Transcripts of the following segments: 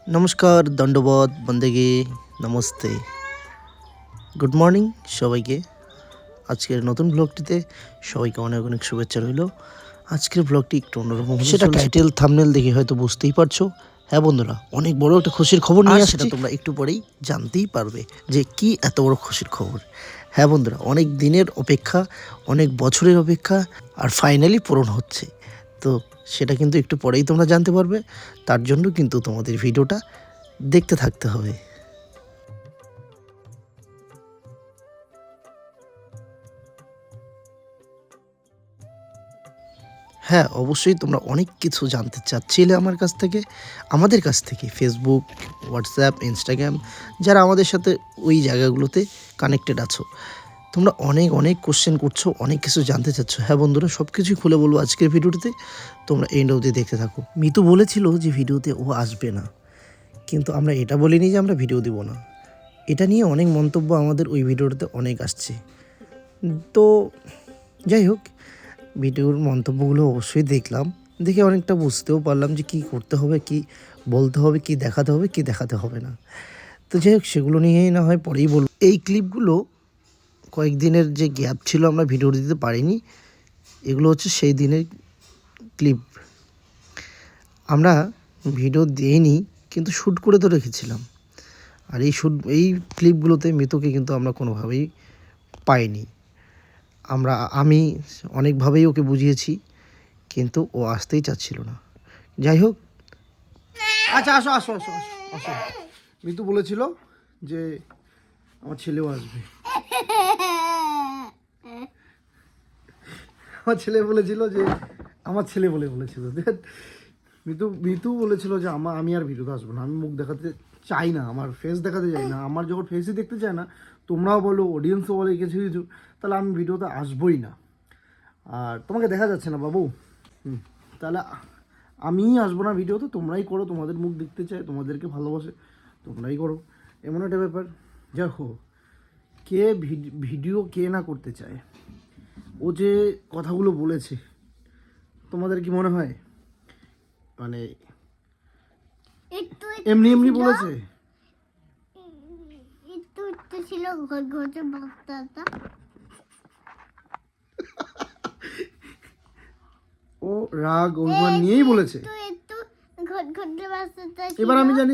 নমস্কার, দণ্ডবত, বন্দেগে, namaste, good morning সবাইকে। আজকের নতুন ব্লগটিতে সবাইকে অনেক অনেক শুভেচ্ছা রইল। আজকের ব্লগটি একটু অন্যরকম, সেটা টাইটেল থাম্বনেল দেখে হয়তো বুঝতেই পারছো। হ্যাঁ বন্ধুরা, অনেক বড় একটা খুশির খবর নিয়ে আসছি, সেটা তোমরা একটু পরেই জানতেই পারবে যে কি এত বড় খুশির খবর। হ্যাঁ বন্ধুরা, অনেক দিনের অপেক্ষা, অনেক বছরের অপেক্ষা, আর ফাইনালি পূরণ হচ্ছে। তো সেটা কিন্তু একটু পরেই তোমরা জানতে পারবে। তার জন্য কিন্তু তোমাদের ভিডিওটা দেখতে থাকতে হবে। হ্যাঁ, অবশ্যই তোমরা অনেক কিছু জানতে চাচ্ছিলে আমাদের কাছ থেকে ফেসবুক, হোয়াটসঅ্যাপ, ইনস্টাগ্রাম, যারা আমাদের সাথে ওই জায়গাগুলোতে কানেক্টেড আছো, তোমরা অনেক অনেক কোশ্চেন করছো, অনেক কিছু জানতে চাচ্ছ। হ্যাঁ বন্ধুরা, সব কিছুই খুলে বলবো আজকের ভিডিওটিতে, তোমরা এন্ড অবধি দেখতে থাকো। মিতু বলেছিল যে ভিডিওতে ও আসবে না, কিন্তু আমরা এটা বলিনি যে আমরা ভিডিও দিব না। এটা নিয়ে অনেক মন্তব্য আমাদের ওই ভিডিওটাতে অনেক আসছে। তো যাই হোক, ভিডিওর মন্তব্যগুলো অবশ্যই দেখলাম, দেখে অনেকটা বুঝতেও পারলাম যে কী করতে হবে, কি বলতে হবে, কি দেখাতে হবে, কি দেখাতে হবে না। তো যাই হোক, সেগুলো নিয়েই না হয় পরেই বলব। এই ক্লিপগুলো কয়েকদিনের যে গ্যাপ ছিল, আমরা ভিডিও দিতে পারিনি, এগুলো হচ্ছে সেই দিনের ক্লিপ। আমরা ভিডিও দিইনি, কিন্তু শ্যুট করে তো রেখেছিলাম। আর এই ক্লিপগুলোতে মিতুকে কিন্তু আমরা কোনোভাবেই পাইনি। আমি অনেকভাবেই ওকে বুঝিয়েছি, কিন্তু ও আসতেই চাচ্ছিল না। যাই হোক, আচ্ছা আসো আসো আসো আসো আসো। মিতু বলেছিল যে আমার ছেলেও আসবে। আমার ছেলে বলেছিল যে আমার ছেলে বলেছিল মিতু মিতু বলেছিল যে আমি আর ভিডিওতে আসবো না, আমি মুখ দেখাতে চাই না, আমার ফেস দেখাতে চাই না। আমার যখন ফেসই দেখতে চায় না, তোমরাও বলো, অডিয়েন্সও বলে কিছু কিছু, তাহলে আমি ভিডিওতে আসবোই না। আর তোমাকে দেখা যাচ্ছে না বাবু, তাহলে আমিই আসবো না ভিডিওতে, তোমরাই করো, তোমাদের মুখ দেখতে চাই, তোমাদেরকে ভালোবাসে, তোমরাই করো। এমন একটা ব্যাপার। দেখো, কে ভিডিও কে না করতে চায়। ও যে কথাগুলো বলেছে, তোমাদের কি মনে হয় মানে এমনি এমনি বলেছে? একটু ছিল ঘর ঘরে বাচ্চাটা। ও রাগ অভিমান নিয়েই বলেছে। একটু ঘর ঘরে বাচ্চাটা। এবার আমি জানি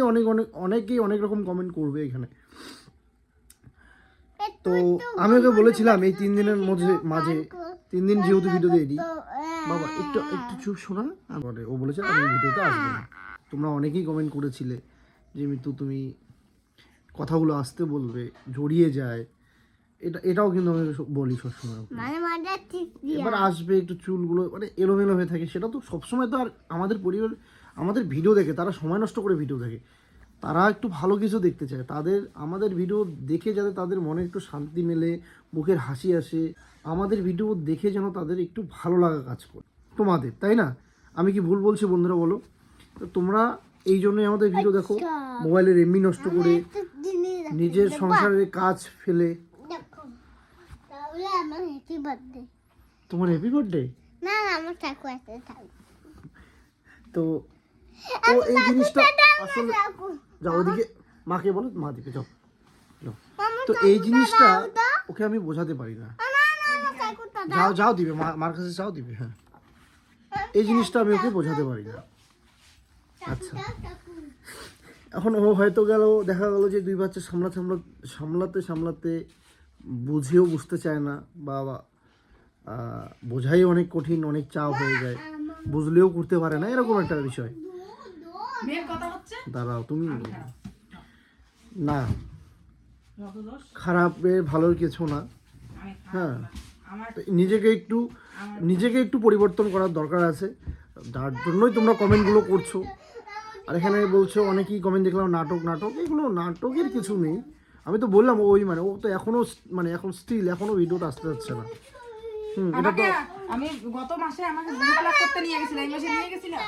অনেকেই অনেক রকম কমেন্ট করবে এখানে। তো আমি ওকে বলেছিলাম এই 3 দিনের মাঝে 3 দিন যেহেতু ভিডিও দিয়ে দিই, বাবা একটু একটু চুপ শোনা। ও বলেছে আমি ভিডিওতে আসবো না। তোমরা অনেকেই কমেন্ট করেছিলে যে মিতু তুমি কথাগুলো আসতে বলবে, জড়িয়ে যায়। এটাও কিন্তু আমি বলি সবসময়। এবার আসবে, একটু চুলগুলো মানে এলোমেলো হয়ে থাকে, সেটা তো সবসময় তো আর আমাদের পরিবার আমাদের ভিডিও দেখে, তারা সময় নষ্ট করে ভিডিও দেখে, তারা একটু ভালো কিছু দেখতে চায়। আমাদের ভিডিও দেখে যাতে তাদের মনে একটু শান্তি মেলে, মুখের হাসি আসে, আমাদের ভিডিও দেখে যেন তাদের একটু ভালো লাগা কাজ করে তোমাদের, তাই না? আমি কি ভুল বলছি বন্ধুরা, বলো? তো তোমরা এই জন্যই আমাদের ভিডিও দেখো, মোবাইলের এমবি নষ্ট করে, নিজের সংসারের কাজ ফেলে। তোমার হ্যাপি বার্থডে? না আমার চাকু আছে। তো ও এই জিনিসটা আসলে, যাও ওদিকে, মাকে বলো, মা দিবে, যাও যাও। তো এই জিনিসটা ওকে আমি বোঝাতে পারি না। যাও যাও দিবে, মার কাছে যাও দিবে। হ্যাঁ, এই জিনিসটা আমি ওকে বোঝাতে পারি না। আচ্ছা, এখন ও হয়তো দেখা গেল যে 2 বাচ্চা সামলাতে সামলাতে বুঝেও বুঝতে চায় না, বা বোঝাই অনেক কঠিন, অনেক চাপ হয়ে যায়, বুঝলেও করতে পারে না, এরকম একটা বিষয়। দাঁড়াও তুমি, না খারাপের ভালোর কিছু না। হ্যাঁ, নিজেকে একটু পরিবর্তন করার দরকার আছে, যার জন্যই তোমরা কমেন্টগুলো করছো। আর এখানে বলছো অনেকেই কমেন্ট দেখলাম নাটক নাটক, এগুলো নাটকের কিছু নেই। আমি তো বললাম ও তো এখনো এখন স্টিল এখনো ভিডিওটা আসতে যাচ্ছে না। এটা তো আমি গত মাসে আমাকে ব্লগ করতে নিয়ে গেছিলাম, এই মাসে নিয়ে গেছিলাম।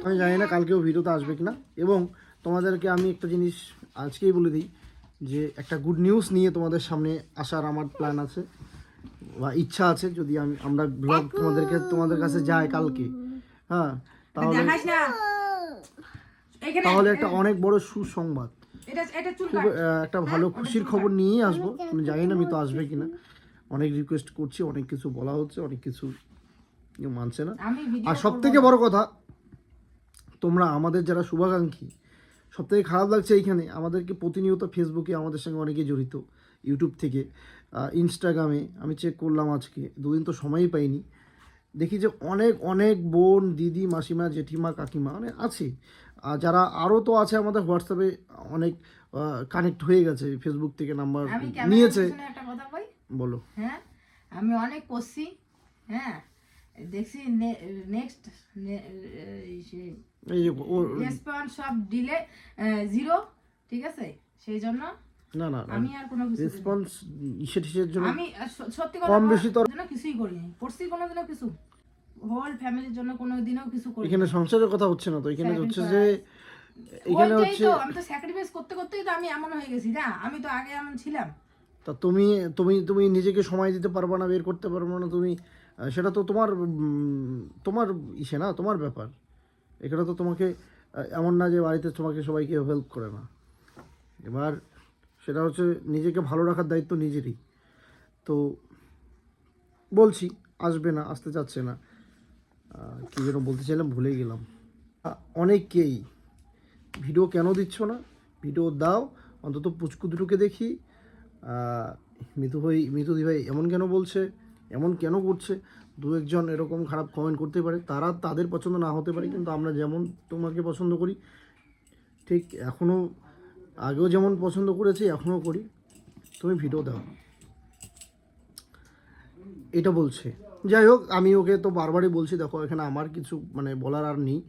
আমি জানি না কালকেও ভিডিওতে আসবে কিনা। এবং তোমাদেরকে আমি একটা জিনিস আজকেই বলে দিই, যে একটা গুড নিউজ নিয়ে তোমাদের সামনে আসার আমার প্ল্যান আছে বা ইচ্ছা আছে। যদি আমরা ব্লগ তোমাদের কাছে যাই কালকে, হ্যাঁ, তাহলে এখানে তাহলে একটা অনেক বড় সুসংবাদ, এটা চুল খুব একটা ভালো খুশির খবর নিয়েই আসবো। আমি জানি না মিতু আসবে কিনা, অনেক রিকোয়েস্ট করছি, অনেক কিছু বলা হচ্ছে, অনেক কিছু কেউ মানছে না। আমি ভিডিও আর সব থেকে বড় কথা, তোমরা আমাদের যারা শুভাকাঙ্ক্ষী, সব থেকে খারাপ লাগছে এইখানে আমাদেরকে প্রতিনিয়ত ফেসবুকে আমাদের সঙ্গে অনেকেই জড়িত, ইউটিউব থেকে, ইনস্টাগ্রামে আমি চেক করলাম আজকে, দুদিন তো সময়ই পাইনি, দেখি যে অনেক অনেক বোন, দিদি, মাসিমা, জেঠিমা, কাকিমা মানে আছে, আর যারা আরও তো আছে আমাদের হোয়াটসঅ্যাপে অনেক কানেক্ট হয়ে গেছে, ফেসবুক থেকে নাম্বার আমি নিয়েছে। ক্যামেরার একটা কথা কই, বলো। হ্যাঁ আমি অনেক করছি, হ্যাঁ দেখছি নেক্সট এই যে রেসপন্স সব ডিলে 0, ঠিক আছে, সেই জন্য না না আমি আর কোনো কিছু রেসপন্স ইসের জন্য আমি সত্যি কথা কম বেশি তো জন্য কিছুই করিনি, করছি কোনোদিনও কিছু, হোল ফ্যামিলির জন্য কোনোদিনও কিছু করিনি। এখানে সংসারের কথা হচ্ছে না তো, এখানে হচ্ছে যে এখানে ওইটাই হচ্ছে তো, আমি তো স্যাক্রিফাইস করতে করতেই তো আমি এমন হয়ে গেছি না, আমি তো আগে এমন ছিলাম। তা তুমি তুমি তুমি নিজেকে সময় দিতে পারবে না, বের করতে পারবে না তুমি, সেটা তো তোমার তোমার ইসে না, তোমার ব্যাপার। এখানে তো তোমাকে এমন না যে বাড়িতে তোমাকে সবাইকে হেল্প করে না, এবার সেটা হচ্ছে নিজেকে ভালো রাখার দায়িত্ব নিজেরই। তো বলছি আসবে না, আসতে চাচ্ছে না, কী যেন বলতে চাইলাম ভুলে গেলাম। অনেকেই ভিডিও কেন দিচ্ছ না, ভিডিও দাও, অন্তত পুচকু দুটোকে দেখি। মিতু দি ভাই এমন কেন বলছে, এমন কেন করছে, দু একজন এরকম খারাপ কমেন্ট করতে পারে, তারা তাদের পছন্দ না হতে পারে, কিন্তু আমরা যেমন তোমাকে পছন্দ করি ঠিক এখনও, আগেও যেমন পছন্দ করেছি এখনও করি, তুমি ভিডিও দাও, এটা বলছে। যাই হোক, আমি ওকে তো বারবারই বলছি, দেখো এখানে আমার কিছু মানে বলার আর নেই,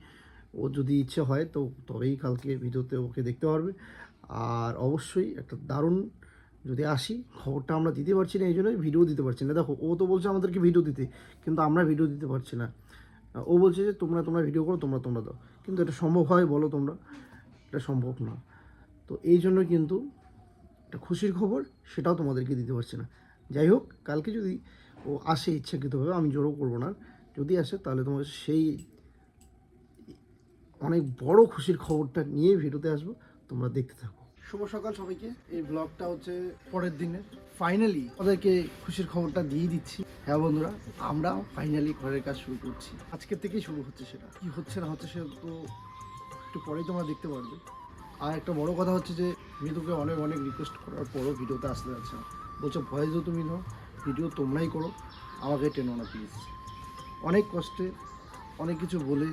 ও যদি ইচ্ছে হয় তো তবেই কালকে ভিডিওতে ওকে দেখতে পারবে। আর অবশ্যই একটা দারুণ, যদি আসি খবরটা আমরা দিতে পারছি না, এই জন্যই ভিডিও দিতে পারছি না। দেখো ও তো বলছে আমাদেরকে ভিডিও দিতে, কিন্তু আমরা ভিডিও দিতে পারছি না। ও বলছে যে তোমরা ভিডিও করো, তোমরা দাও, কিন্তু এটা সম্ভব হয় বলো তোমরা? এটা সম্ভব না। তো এই জন্য কিন্তু একটা খুশির খবর, সেটাও তোমাদেরকে দিতে পারছি না। যাই হোক, কালকে যদি ও আসে ইচ্ছাকৃতভাবে, আমি জোরও করবো না, যদি আসে তাহলে তোমার সেই অনেক বড় খুশির খবরটা নিয়ে ভিডিওতে আসবো, তোমরা দেখতে থাকো। শুভ সকাল সবাইকে। এই ব্লগটা হচ্ছে পরের দিনে, ফাইনালি ওদেরকে খুশির খবরটা দিয়ে দিচ্ছি। হ্যাঁ বন্ধুরা, আমরা ফাইনালি ঘরের কাজ শুরু করছি, আজকের থেকেই শুরু হচ্ছে। সেটা কি হচ্ছে না হচ্ছে সেটা তো একটু পরেই তোমরা দেখতে পারবে। আর একটা বড় কথা হচ্ছে যে মিতুকে অনেক অনেক রিকোয়েস্ট করার পরও ভিডিওতে আসতে যাচ্ছে না, বলছে ভয়েস দিও তুমি নাও, ভিডিও তোমরাই করো, আমাকে টেনো না প্লিজ। অনেক কষ্টে অনেক কিছু বলে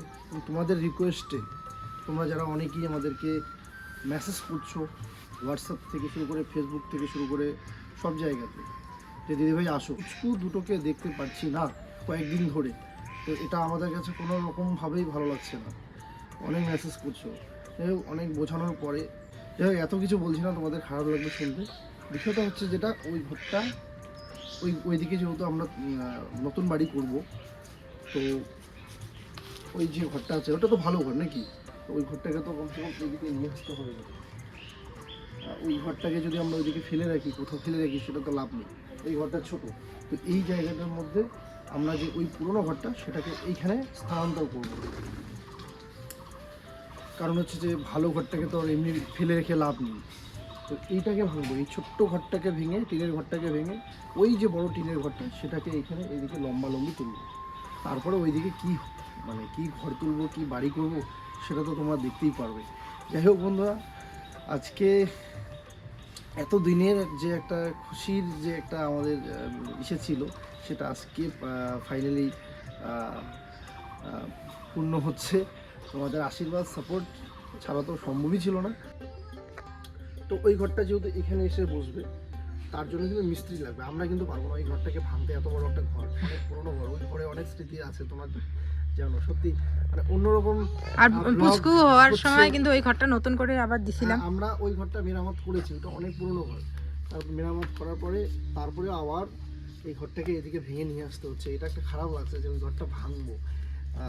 তোমাদের রিকোয়েস্টে, তোমরা যারা অনেকেই আমাদেরকে মেসেজ করছো, হোয়াটসঅ্যাপ থেকে শুরু করে ফেসবুক থেকে শুরু করে সব জায়গাতে, যে দিদিভাই আসো, পুচকু দুটোকে দেখতে পাচ্ছি না কয়েকদিন ধরে, তো এটা আমাদের কাছে কোনো রকমভাবেই ভালো লাগছে না। অনেক মেসেজ করছো, যাই হোক অনেক বোঝানোর পরে, যাই হোক এত কিছু বলছি না, তোমাদের খারাপ লাগবে শুনতে। বিষয়টা হচ্ছে যেটা, ওই ঘরটা ওইদিকে যেহেতু আমরা নতুন বাড়ি করব, তো ওই যে ঘরটা আছে ওটা তো ভালো ঘর নাকি, তো ওই ঘরটাকে তো কমসে কম ওইদিকে নিয়ে আসতে হবে। ওই ঘরটাকে যদি আমরা ওইদিকে ফেলে রাখি, কোথাও ফেলে রাখি, সেটা তো লাভ নেই। এই ঘরটা ছোট, তো এই জায়গাটার মধ্যে আমরা যে ওই পুরোনো ঘরটা সেটাকে এইখানে স্থানান্তর করব। কারণ হচ্ছে যে ভালো ঘরটাকে তো এমনি ফেলে রেখে লাভ নেই, তো এইটাকে ভাঙবো, এই ছোট্ট ঘরটাকে ভেঙে, টিনের ঘরটাকে ভেঙে ওই যে বড় টিনের ঘরটা সেটাকে এখানে এইদিকে লম্বি তুলবো। তারপরে ওইদিকে কি মানে কি ঘর তুলবো, কি বাড়ি করব, সেটা তো তোমরা দেখতেই পারবে। যাই হোক বন্ধুরা, আজকে এত দিনের যে একটা খুশির যে একটা আমাদের ইসে ছিল, সেটা আজকে ফাইনালি পূর্ণ হচ্ছে। তোমাদের আশীর্বাদ সাপোর্ট ছাড়া তো সম্ভবই ছিল না। তো ওই ঘরটা যেহেতু এখানে এসে বসবে, তার জন্য কিন্তু মিস্ত্রি লাগবে, আমরা কিন্তু পারবো না ওই ঘরটাকে ভাঙতে। এত বড় একটা ঘর, অনেক পুরোনো ঘর, ওই ঘরে অনেক স্মৃতি আছে, তোমার জানো, সত্যি মানে অন্যরকম। আর পুচকু হওয়ার সময় কিন্তু ওই ঘরটা নতুন করে আবার দিছিলাম, আমরা ওই ঘরটা মেরামত করেছি, ওটা অনেক পুরোনো ঘর, তারপর মেরামত করার পরে তারপরে আবার এই ঘরটাকে এদিকে ভেঙে নিয়ে আসতে হচ্ছে। এটা একটা খারাপ লাগছে যে ওই ঘরটা ভাঙবো,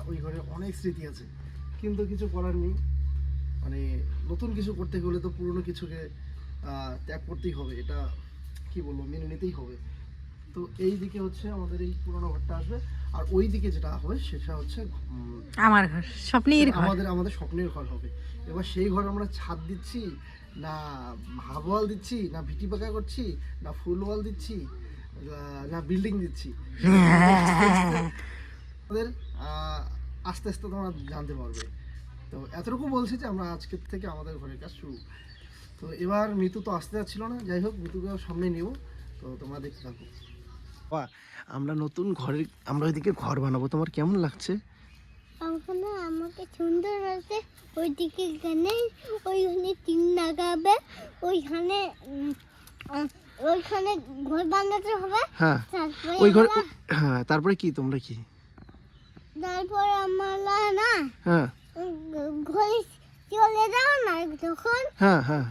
ওই ঘরে অনেক স্মৃতি আছে, কিন্তু কিছু করার নেই। মানে নতুন কিছু করতে গেলে তো পুরনো কিছুকে ত্যাগ করতেই হবে, এটা কি বলবো, মেনে নিতেই হবে। তো তো এই দিকে হচ্ছে আমাদের এই পুরোনো ঘরটা আসবে, আর ওই দিকে যেটা হবে সেটা হচ্ছে আমার ঘর, স্বপ্নের ঘর। আমাদের স্বপ্নের ঘর হবে। এবার সেই ঘর আমরা ছাদ দিচ্ছি না হাফ ওয়াল দিচ্ছি না ভিটি পাকা করছি না ফুল ওয়াল দিচ্ছি না বিল্ডিং দিচ্ছি, আমাদের আস্তে আস্তে তোমরা জানতে পারবে। তো এতটুকু বলছি যে আমরা আজকের থেকে আমাদের ঘরের কাজ শুরু। তো এবার মিতু তো আসতে যাচ্ছিল না, যাই হোক মিতুকে সামনে নিব, তো তোমরা দেখতে থাকো। আমরা নতুন আমরা ওইদিকে ঘর বানাবো, তোমার কেমন লাগছে? ওখানে আমাকে সুন্দর লাগছে। ওইদিকে ওইখানে টিন লাগাবে, ওইখানে ওইখানে ঘর বানাতে হবে। হ্যাঁ তারপরে ওই ঘর, হ্যাঁ তারপরে কি তোমরা কি তারপরে আমরা না হ্যাঁ ঘরে চলে যাও না যখন, হ্যাঁ হ্যাঁ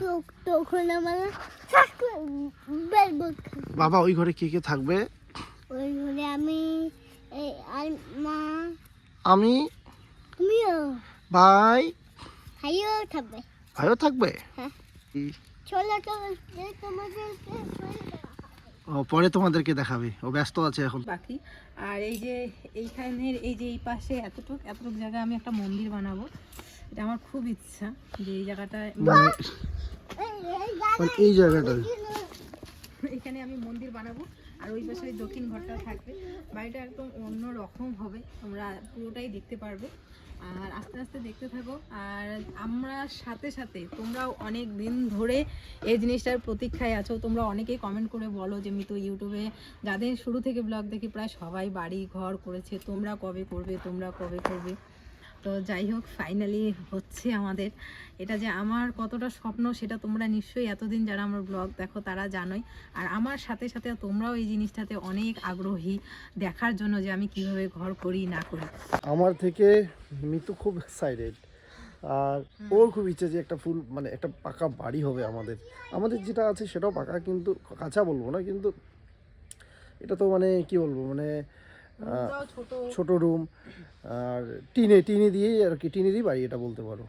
তখন আমরা বাবা ওই ঘরে কে কে থাকবে? ওই ঘরে আমি আর মা, আমি, তুমিও, ভাই, ভাইও থাকবে। ভাইও থাকবে? হ্যাঁ চলো চলো তোমাদেরকে ও পরে তোমাদেরকে দেখাবে, ও ব্যস্ত আছে এখন। বাকি আর এই যে এইখানের এই যে এই পাশে এতটুক জায়গা আমি একটা মন্দির বানাবো, এটা আমার খুব ইচ্ছা যে এই জায়গাটায় এই জায়গাটা এখানে আমি মন্দির বানাবো। আর ওই পাশে ওই দক্ষিণ ঘরটা থাকবে। বাড়িটা একদম অন্য রকম হবে, তোমরা পুরোটাই দেখতে পারবে। আর আস্তে আস্তে দেখতে থাকো। আর আমরা সাথে সাথে তোমরাও অনেক দিন ধরে এই জিনিসটার প্রতীক্ষায় আছো। তোমরা অনেকেই কমেন্ট করে বলো যে মিতু ইউটিউবে যাদের শুরু থেকে ব্লগ দেখি প্রায় সবাই বাড়ি ঘর করেছে, তোমরা কবে করবে, তোমরা কবে করবে। তো যাই হোক ফাইনালি হচ্ছে আমাদের। এটা যে আমার কতটা স্বপ্ন সেটা তোমরা নিশ্চয়ই এতদিন যারা আমার ব্লগ দেখো তারা জানোই। আর আমার সাথে সাথে তোমরাও এই জিনিসটাতে অনেক আগ্রহী দেখার জন্য যে আমি কিভাবে ঘর করি না করি। আমার থেকে মিতু খুব এক্সাইটেড, আর ওর খুব ইচ্ছে যে একটা ফুল মানে একটা পাকা বাড়ি হবে আমাদের যেটা আছে সেটাও পাকা, কিন্তু কাঁচা বলবো না, কিন্তু এটা তো মানে কি বলবো মানে ছোট রুম আর টিনে দিয়েই আর কি, টিনেরই বাড়ি এটা বলতে পারো,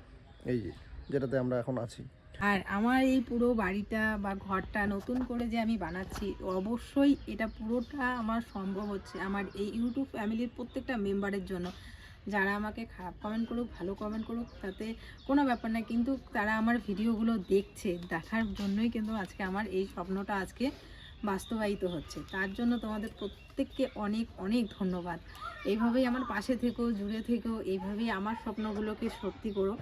এই যে যেটাতে আমরা এখন আছি। আর আমার এই পুরো বাড়িটা বা ঘরটা নতুন করে যে আমি বানাচ্ছি, অবশ্যই এটা পুরোটা আমার সম্ভব হচ্ছে আমার এই ইউটিউব ফ্যামিলির প্রত্যেকটা মেম্বারের জন্য। যারা আমাকে খারাপ কমেন্ট করুক ভালো কমেন্ট করুক তাতে কোনো ব্যাপার না, কিন্তু তারা আমার ভিডিওগুলো দেখছে, দেখার জন্যই কিন্তু আজকে আমার এই স্বপ্নটা আজকে বাস্তবায়িত হচ্ছে। তার জন্য তোমাদের প্রত্যেককে অনেক অনেক ধন্যবাদ। এইভাবেই আমার পাশে থেকো, জুড়ে থেকো, এইভাবেই আমার স্বপ্নগুলোকে সত্যি করো।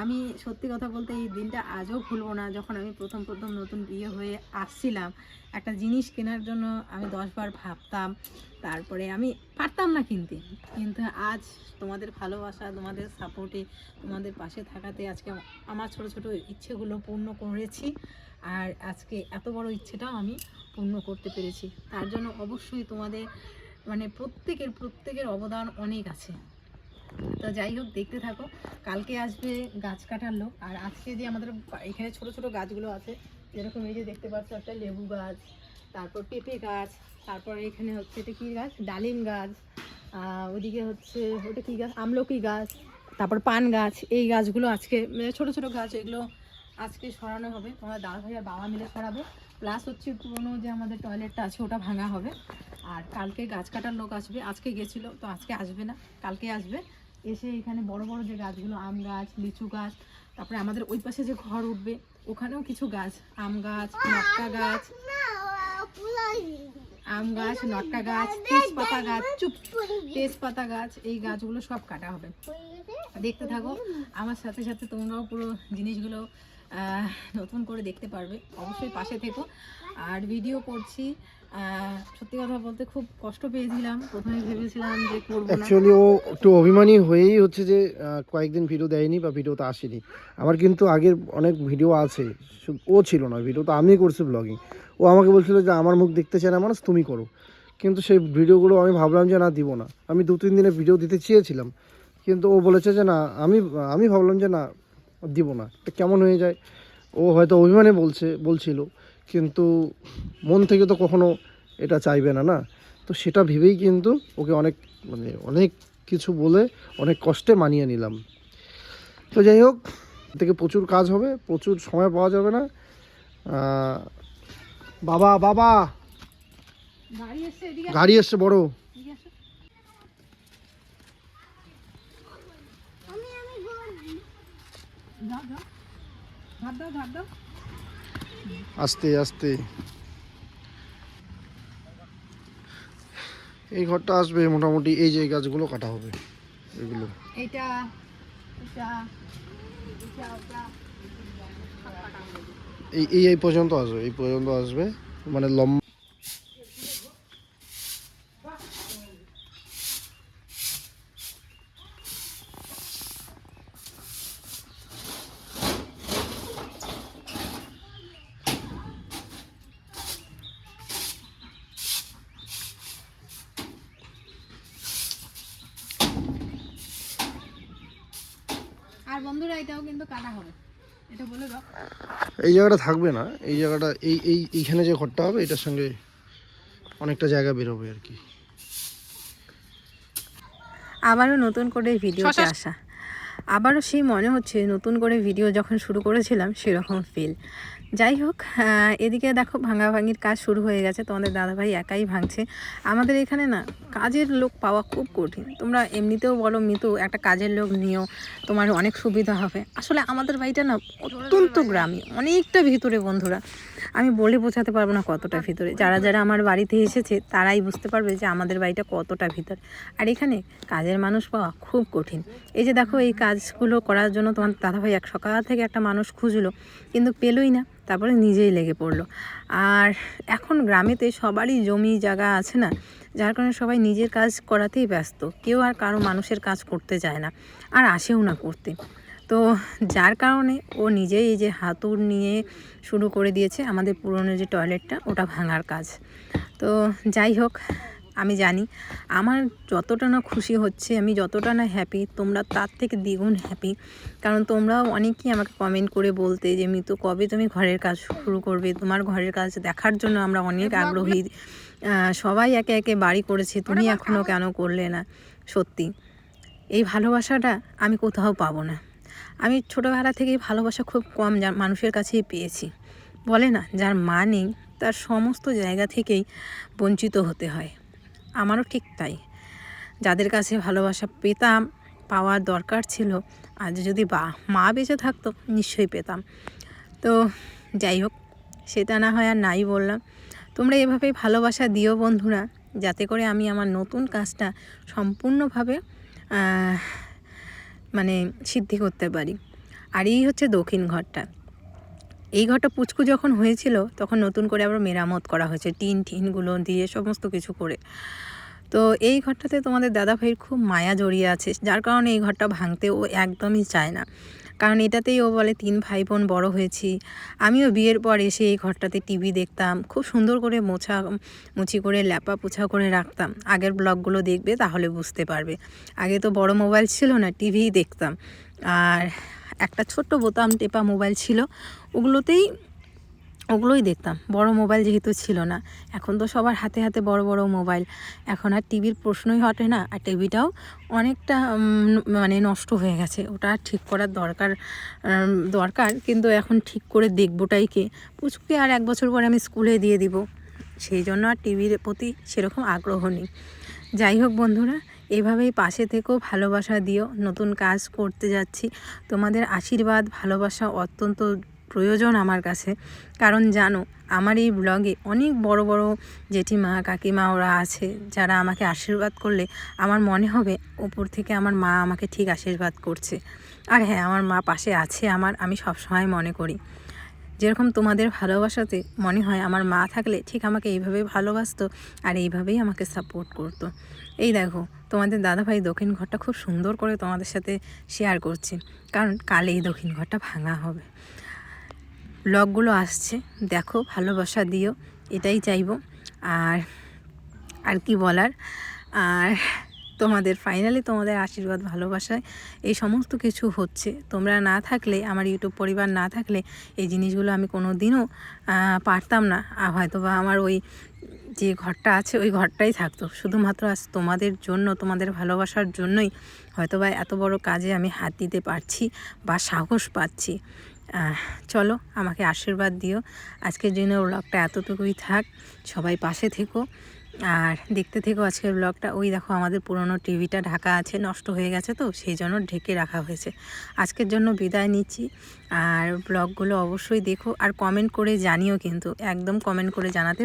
আমি সত্যি কথা বলতে এই দিনটা আজও ভুলবো না, যখন আমি প্রথম নতুন বিয়ে হয়ে আসছিলাম, একটা জিনিস কেনার জন্য আমি 10 বার ভাবতাম, তারপরে আমি পারতাম না কিনতে, কিন্তু আজ তোমাদের ভালোবাসা, তোমাদের সাপোর্টে, তোমাদের পাশে থাকাতে আজকে আমার ছোট ছোট ইচ্ছেগুলো পূর্ণ করেছি। আর আজকে এত বড় ইচ্ছেটাও আমি পূর্ণ করতে পেরেছি। তার জন্য অবশ্যই তোমাদের মানে প্রত্যেকের অবদান অনেক আছে। তো যাই হোক দেখতে থাকো। কালকে আসবে গাছ কাটার লোক, আর আজকে যে আমাদের এখানে ছোট ছোট গাছগুলো আছে, যেরকম এই যে দেখতে পাচ্ছ একটা লেবু গাছ, তারপর পেঁপে গাছ, তারপর এখানে হচ্ছে এটা কি গাছ, ডালিম গাছ, ওদিকে হচ্ছে ওটা কি গাছ, আমলকি গাছ, তারপর পান গাছ। এই গাছগুলো আজকে ছোট ছোট গাছ, এগুলো আজকে সরানো হবে। তোমার দাদা ভাই আর বাবা মিলে সরাবে। প্লাস হচ্ছে পুরোনো যে আমাদের টয়লেটটা আছে ওটা ভাঙা হবে। আর কালকে গাছ কাটার লোক আসবে, আজকে গেছিলো তো আজকে আসবে না, কালকে আসবে। এসে এখানে বড় বড় যে গাছগুলো, আম গাছ, লিচু গাছ, তারপরে আমাদের ওই পাশে যে ঘর উঠবে ওখানেও কিছু গাছ, আম গাছ, নটকা গাছ, আম গাছ, নটকা গাছ, তেজপাতা গাছ, তেজপাতা গাছ, এই গাছগুলো সব কাটা হবে। দেখতে থাকো আমার সাথে সাথে, তোমরাও পুরো জিনিসগুলো নতুন করে দেখতে পারবে। অবশ্যই পাশে থেকো। আর ভিডিও করছি, সত্যি কথা বলতে খুব কষ্ট পেয়েছিলাম, প্রথমে ভেবেছিলাম যে করবো না। অ্যাকচুয়ালি ও একটু অভিমানী হয়েই হচ্ছে যে কয়েকদিন ভিডিও দেয়নি বা ভিডিওতে আসেনি। আমার কিন্তু আগের অনেক ভিডিও আছে, ও ছিল না, ভিডিও তো আমি করছি ব্লগিং। ও আমাকে বলছিল যে আমার মুখ দেখতে চায় না মানুষ, তুমি করো। কিন্তু সেই ভিডিওগুলো আমি ভাবলাম যে না দিব না, আমি 2-3 দিনের ভিডিও দিতে চেয়েছিলাম, কিন্তু ও বলেছে যে না, আমি ভাবলাম যে না দিব না, এটা কেমন হয়ে যায়। ও হয়তো অভিমানে বলছিল, কিন্তু মন থেকে তো কখনো এটা চাইবে না, না। তো সেটা ভেবেই কিন্তু ওকে অনেক কিছু বলে অনেক কষ্টে মানিয়ে নিলাম। তো যাই হোক, থেকে প্রচুর কাজ হবে, প্রচুর সময় পাওয়া যাবে না। বাবা গাড়ি এসছে, এদিকে গাড়ি এসছে বড়। এদিকে আসো। আমি দাও দাও, ভাত দাও, ভাত দাও। আস্তে আস্তে। এই ঘরটা আসবে মোটামুটি, এই যে এই গাছগুলো কাটা হবে এগুলো। এটা এটা এটা ওটা এই এই এই পর্যন্ত আসবে, এই পর্যন্ত আসবে, মানে লম্বা। আর বন্ধুরা এটাও কিন্তু কাটা হবে, এটা বলে দাও। এই জায়গাটা থাকবে না, এই জায়গাটা এইখানে যে ঘরটা হবে এটার সঙ্গে অনেকটা জায়গা বেরোবে আর কি। আবারও নতুন করে ভিডিওতে আসা, আবারও সেই মনে হচ্ছে নতুন করে ভিডিও যখন শুরু করেছিলাম সেরকম ফিল। যাই হোক, এদিকে দেখো ভাঙাভাঙির কাজ শুরু হয়ে গেছে, তোমাদের দাদাভাই একাই ভাঙছে। আমাদের এখানে না কাজের লোক পাওয়া খুব কঠিন। তোমরা এমনিতেও বলো মিতু একটা কাজের লোক নিও, তোমার অনেক সুবিধা হবে। আসলে আমাদের বাড়িটা না অত্যন্ত গ্রামে, অনেকটা ভিতরে বন্ধুরা, আমি বলে বোঝাতে পারবো না কতটা ভিতরে। যারা যারা আমার বাড়িতে এসেছে তারাই বুঝতে পারবে যে আমাদের বাড়িটা কতটা ভিতরে। আর এখানে কাজের মানুষ পাওয়া খুব কঠিন। এই যে দেখো এই কাজগুলো করার জন্য তোমার দাদাভাই এক সকাল থেকে একটা মানুষ খুঁজলো, কিন্তু পেলোই না, তারপরে নিজেই লেগে পড়লো। আর এখন গ্রামেতে সবারই জমি জায়গা আছে না, যার কারণে সবাই নিজের কাজ করাতেই ব্যস্ত, কেউ আর কারো মানুষের কাজ করতে চায় না, আর আসেও না করতে। তো যার কারণে ও নিজেই এই যে হাতুড় নিয়ে শুরু করে দিয়েছে আমাদের পুরনো যে টয়লেটটা ওটা ভাঙার কাজ। তো যাই হোক, আমি জানি আমার যতটা না খুশি হচ্ছে, আমি যতটা না হ্যাপি, তোমরা তার থেকে দ্বিগুণ হ্যাপি। কারণ তোমরাও অনেকেই আমাকে কমেন্ট করে বলতে যে মিতু কবে তুমি ঘরের কাজ শুরু করবে, তোমার ঘরের কাজ দেখার জন্য আমরা অনেক আগ্রহী। সবাই একে একে বাড়ি করেছে, তুমি এখনও কেন করলে না? সত্যি এই ভালোবাসাটা আমি কোথাও পাবো না। আমি ছোটোবেলা থেকেই ভালোবাসা খুব কম মানুষের কাছেই পেয়েছি। বলে না যার মা নেই তার সমস্ত জায়গা থেকেই বঞ্চিত হতে হয়, আমারও ঠিক তাই। যাদের কাছে ভালোবাসা পেতাম, পাওয়ার দরকার ছিল, আজ যদি মা বেঁচে থাকতো নিশ্চয়ই পেতাম। তো যাই হোক, সেটা না হয় আর নাই বললাম। তোমরা এভাবেই ভালোবাসা দিও বন্ধুরা, যাতে করে আমি আমার নতুন কাজটা সম্পূর্ণভাবে মানে সিদ্ধি করতে পারি। আর এই হচ্ছে দক্ষিণ ঘরটা। এই ঘরটা পুচকু যখন হয়েছিল তখন নতুন করে আবার মেরামত করা হয়েছে, টিনগুলো দিয়ে সমস্ত কিছু করে। তো এই ঘরটাতে তোমাদের দাদাভাইয়ের খুব মায়া জড়িয়ে আছে, যার কারণে এই ঘরটা ভাঙতে ও একদমই চায় না। কারণ এটাতেই ও বলে 3 ভাই বোন বড় হয়েছি। আমিও বিয়ের পর এসে এই ঘরটাতে টিভি দেখতাম, খুব সুন্দর করে মুছি করে ল্যাপা পোছা করে রাখতাম। আগের ব্লগগুলো দেখবে তাহলে বুঝতে পারবে। আগে তো বড় মোবাইল ছিল না, টিভিই দেখতাম। আর একটা ছোট্ট বোতাম টেপা মোবাইল ছিল, ওগুলোই দেখতাম। বড় মোবাইল যেহেতু ছিল না, এখন তো সবার হাতে হাতে বড় বড় মোবাইল, এখন আর টিভির প্রশ্নই হটে না। আর টিভিটাও অনেকটা মানে নষ্ট হয়ে গেছে, ওটা ঠিক করার দরকার, কিন্তু এখন ঠিক করে দেখবোটাই কে? পুচকুকে আর 1 বছর পরে আমি স্কুলে দিয়ে দিব, সেই জন্য আর টিভির প্রতি সেরকম আগ্রহ নেই। যাই হোক বন্ধুরা, এভাবেই পাশে থেকেও ভালোবাসা দিও। নতুন কাজ করতে যাচ্ছি, তোমাদের আশীর্বাদ ভালোবাসা অত্যন্ত প্রয়োজন আমার কাছে। কারণ জানো আমার এই ব্লগে অনেক বড় বড় জেঠিমা কাকিমা ওরা আছে, যারা আমাকে আশীর্বাদ করলে আমার মনে হবে ওপর থেকে আমার মা আমাকে ঠিক আশীর্বাদ করছে। আর হ্যাঁ, আমার মা পাশে আছে আমি সবসময় মনে করি। যেরকম তোমাদের ভালোবাসাতে মনে হয় আমার মা থাকলে ঠিক আমাকে এইভাবেই ভালোবাসতো আর এইভাবেই আমাকে সাপোর্ট করতো। এই দেখো তোমাদের দাদাভাই দক্ষিণ ঘরটা খুব সুন্দর করে তোমাদের সাথে শেয়ার করছি, কারণ কাল এই দক্ষিণ ঘরটা ভাঙা হবে। ব্লগগুলো আসছে, দেখো ভালোবাসা দিও, এটাই চাইবো। আর কি বলার, আর তোমাদের ফাইনালি তোমাদের আশীর্বাদ ভালোবাসায় এই সমস্ত কিছু হচ্ছে। তোমরা না থাকলে, আমার ইউটিউব পরিবার না থাকলে এই জিনিসগুলো আমি কোনো দিনও পারতাম না। হয়তো বা আমার ওই যে ঘরটা আছে ওই ঘরটাই থাকতো। শুধুমাত্র আজ তোমাদের জন্য, তোমাদের ভালোবাসার জন্যই হয়তো বা এত বড় কাজে আমি হাত দিতে পারছি বা সাহস পাচ্ছি। চলো আমাকে আশীর্বাদ দিও। আজকের জন্য ব্লগটা এতটুকুই থাক, সবাই পাশে থেকো। আর দেখতে থেকো আজকের ব্লগটা। ওই দেখো আমাদের পুরনো টিভিটা ঢাকা আছে, নষ্ট হয়ে গেছে তো সেই জন্য ঢেকে রাখা হয়েছে। আজকের জন্য বিদায় নিচ্ছি। আর ব্লগগুলো অবশ্যই দেখো আর কমেন্ট করে জানিও, কিন্তু একদম কমেন্ট করে জানাতে